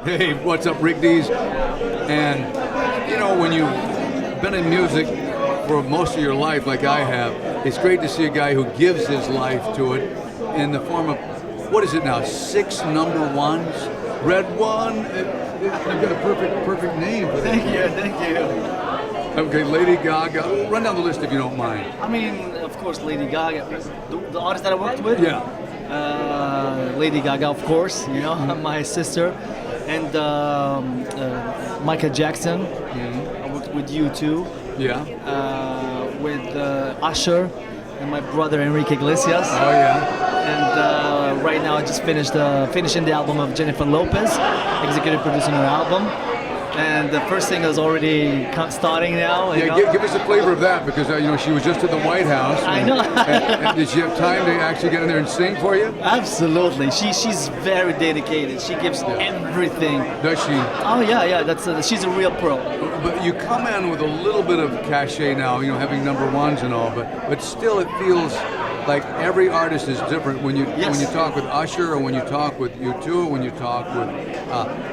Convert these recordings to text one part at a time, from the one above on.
Hey, what's up, Rick Dees? And, you know, when you've been in music for most of your life, like I have, it's great to see a guy who gives his life to it in the form of, what is it now, 6 number ones? RedOne, you've got a perfect name for that. Thank you. Okay, Lady Gaga. Run down the list if you don't mind. I mean, of course, Lady Gaga. The artist that I worked with? Yeah. Lady Gaga, of course, you know, my sister. And Michael Jackson. I worked with U2. Yeah. With Usher and my brother Enrique Iglesias. Oh, yeah. And right now I just finishing the album of Jennifer Lopez, executive producing her album. And the first single is already starting now. Yeah, give us a flavor of that, because you know, she was just at the White House. I know. and did she have time to actually get in there and sing for you? Absolutely. She's very dedicated. She gives everything. Does she? Oh yeah. She's a real pro. But you come in with a little bit of cachet now, you know, having number ones and all. But still, it feels like every artist is different when you talk with Usher, or when you talk with U2, or when you talk with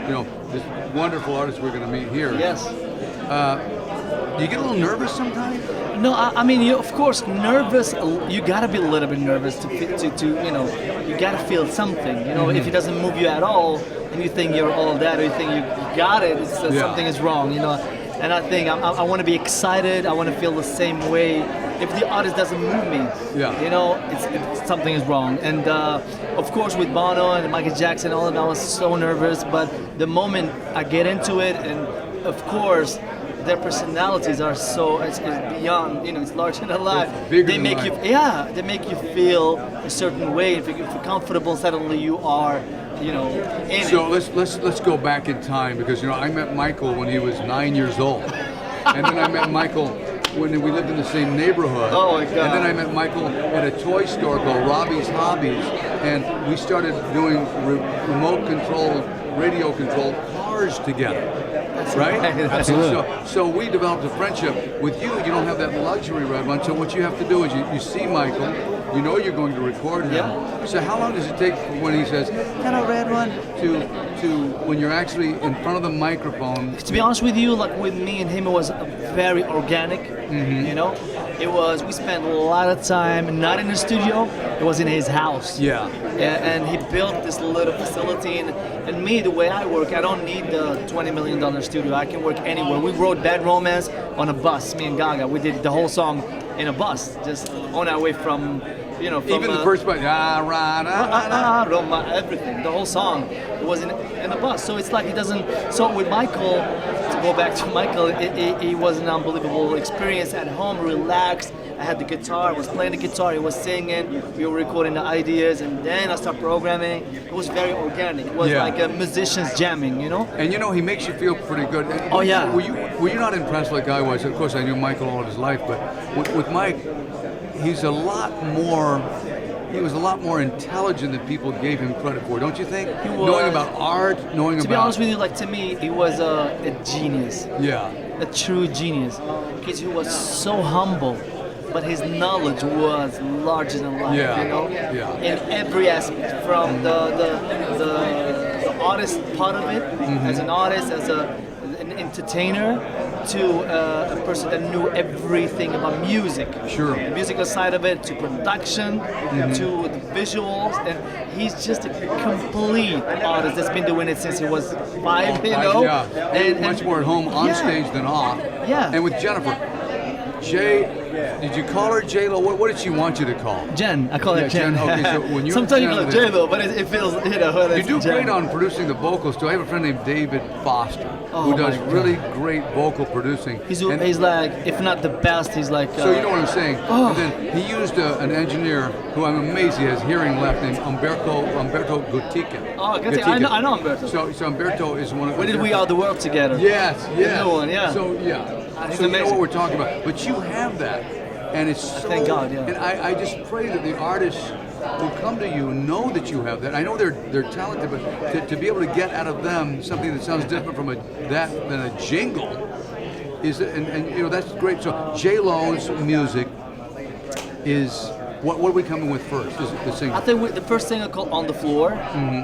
you know, this wonderful artist we're going to meet here. Yes. Do you get a little nervous sometimes? No, I mean, you of course nervous. You gotta be a little bit nervous to you know, you gotta feel something. You know, if it doesn't move you at all, and you think you're all that, or you think you got it, it's, something is wrong. You know, and I think I want to be excited. I want to feel the same way. If the artist doesn't move me, you know, it's something is wrong. And of course, with Bono and Michael Jackson, all of that, I was so nervous. But the moment I get into it, and of course, their personalities are so it's beyond, you know, it's larger than life. They make you, they make you feel a certain way. If you're comfortable, suddenly you are, you know, in so it. let's go back in time, because you know, I met Michael when he was 9 years old, and then I met Michael when we lived in the same neighborhood. Oh my God. And then I met Michael at a toy store called Robbie's Hobbies, and we started doing remote controlled, radio controlled cars together. Right? Absolutely. So we developed a friendship. With you, you don't have that luxury, RedOne. So what you have to do is you see Michael, you know you're going to record him. Yeah. So how long does it take when he says, "Hello, RedOne," to when you're actually in front of the microphone? To be honest with you, like with me and him, it was very organic. You know, we spent a lot of time not in the studio. It was in his house. Yeah. And he built this little facility. And me, the way I work, I don't need the $20 million studio. I can work anywhere. We wrote Bad Romance on a bus. Me and Gaga, we did the whole song in a bus, just on our way from, you know, from, even the first part, everything, the whole song, it was in the bus. So it's like he doesn't. So with Michael, to go back to Michael, it was an unbelievable experience at home, relaxed. I had the guitar, I was playing the guitar, he was singing, we were recording the ideas, and then I started programming. It was very organic. It was like a musicians jamming, you know? And you know, he makes you feel pretty good. Oh yeah. Were you not impressed like I was? Of course, I knew Michael all of his life, but with Mike, he was a lot more intelligent than people gave him credit for, don't you think? He was. Knowing about art, knowing about... To be honest with you, like to me, he was a genius. Yeah. A true genius. Because he was so humble, but his knowledge was larger than life, you know? Yeah. In every aspect, from the artist part of it, as an artist, as an entertainer, to a person that knew everything about music. Sure. The musical side of it, to production, to the visuals, and he's just a complete artist that's been doing it since he was 5, you know? Yeah. And much more at home on stage than off. Yeah. And with Jennifer, did you call her J-Lo? What did she want you to call? Jen, I call her Jen. Okay, so when you're sometimes you call her J-Lo, but it feels, you know. You do Jen. great on producing the vocals too. I have a friend named David Foster who does really great vocal producing. He's like, if not the best, he's like... so you know what I'm saying? And then he used an engineer who I'm amazed he has hearing left, named Umberto Gutica. Oh, Gutica. I know Umberto. So Umberto is one of... We did We Are the World together. Yes. The new one, yeah. So so you know what we're talking about. But you have that. And it's so... Thank God, yeah. And I just pray that the artists who come to you know that you have that. I know they're talented, but to be able to get out of them something that sounds different from than a jingle is, and you know, that's great. So J-Lo's music is What are we coming with first? Is it the single? I think the first single called "On the Floor,"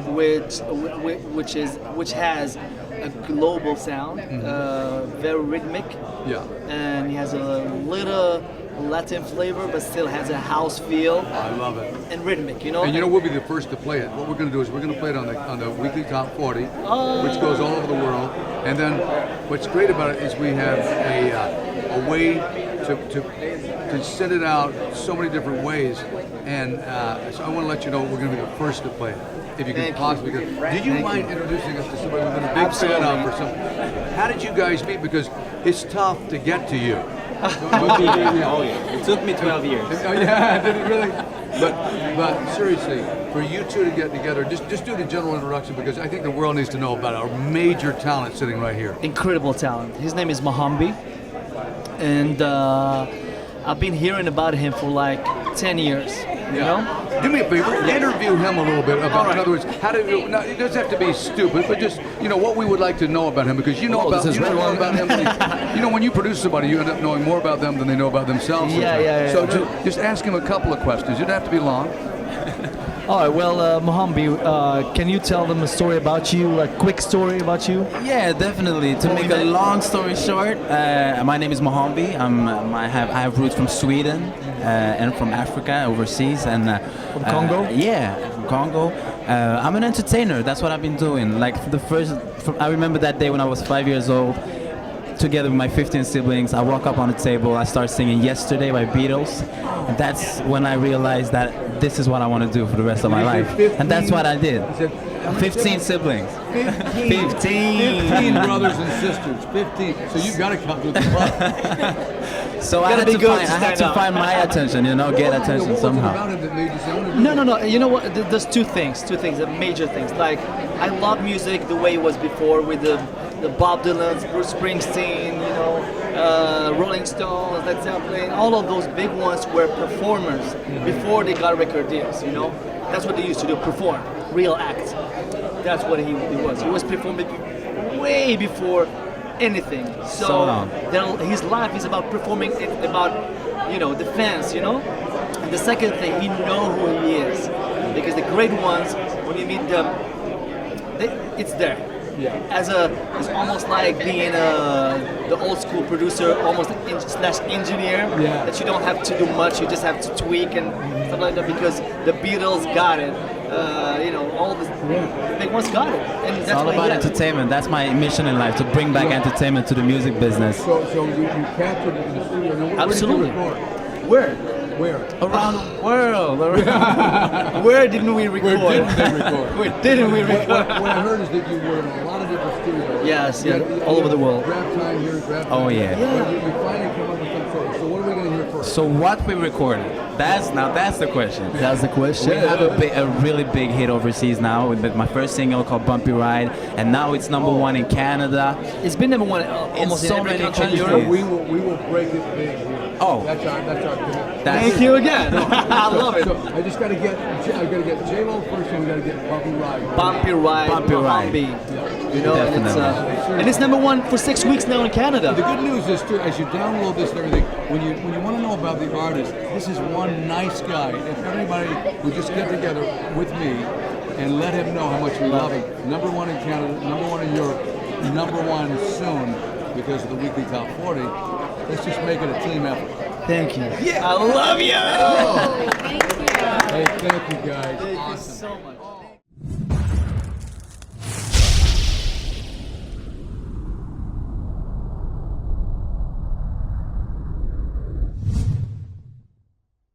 which has a global sound, very rhythmic, Yeah. and he has a little Latin flavor, but still has a house feel I love it. and rhythmic. You know. And you know, we'll be the first to play it. What we're going to do is we're going to play it on the weekly top 40, which goes all over the world. And then what's great about it is we have a way to send it out so many different ways. And so I want to let you know we're going to be the first to play it, if you can possibly. Do you mind introducing us to somebody we've been a big fan of or something? How did you guys meet? Because it's tough to get to you. Oh yeah, it took me 12 years. Oh yeah, did it really? But seriously, for you two to get together, just do the general introduction because I think the world needs to know about our major talent sitting right here. Incredible talent. His name is Mohambi, and I've been hearing about him for like 10 years. You know? Do me a favor, interview him a little bit about. In other words, how do you? Now, it doesn't have to be stupid, but just what we would like to know about him because you know more about him. When you produce somebody, you end up knowing more about them than they know about themselves. Yeah. So just ask him a couple of questions. You don't have to be long. All right. Well, Mohambi, can you tell them a story about you, a quick story about you? Yeah, definitely. To make a long story short, my name is Mohambi. I have roots from Sweden and from Africa, overseas, and from Congo. Yeah, from Congo. I'm an entertainer. That's what I've been doing. Like I remember that day when I was 5 years old. Together with my 15 siblings, I walk up on the table, I start singing Yesterday by Beatles, and that's when I realized that this is what I want to do for the rest of my life. And that's what I did. 15 siblings. 15 brothers and sisters. 15. So you've got to come to the club. So I had to find my attention, get attention somehow. No. You know what? There's two things, the major things. Like, I love music the way it was before with the Bob Dylan, Bruce Springsteen, Rolling Stones, Led Zeppelin. All of those big ones were performers before they got record deals. That's what they used to do, perform, real act. That's what he was. He was performing way before anything. So his life is about performing, about the fans, And the second thing, he know who he is, because the great ones, when you meet them, it's there. Yeah. It's almost like being the old school producer, almost slash engineer. Yeah. That you don't have to do much, you just have to tweak and stuff like that because the Beatles got it. All the big ones got it. And it's all about entertainment. That's my mission in life, to bring back entertainment to the music business. So you captured it in the studio. Now, absolutely. Where? Around the world. Where didn't we record? Where didn't we record? Where didn't we record? What I heard is that you were in a lot of different studios. Yes, all over the world. Grab time here, grab time. Oh yeah. But you finally come up with something. So what are we going to hear first? So what we recorded? That's the question. That's the question. We have a really big hit overseas now with my first single called Bumpy Ride, and now it's #1 in Canada. It's been #1 almost in so every many country in countries. Europe. We will break it big here. Oh, that's our commitment. Thank you again. I love it. So I just got to get J-Lo first, and we got to get Bumpy Ride. Bumpy Ride. Definitely. And it's #1 for 6 weeks now in Canada. The good news is too, as you download this and everything, when you want to know about the artist, this is one nice guy. If everybody would just get together with me and let him know how much we love him. #1 in Canada, #1 in Europe, #1 soon because of the weekly top 40. Let's just make it a team effort. Thank you. Yeah, I love you. Hey, thank you guys. Thank you so much.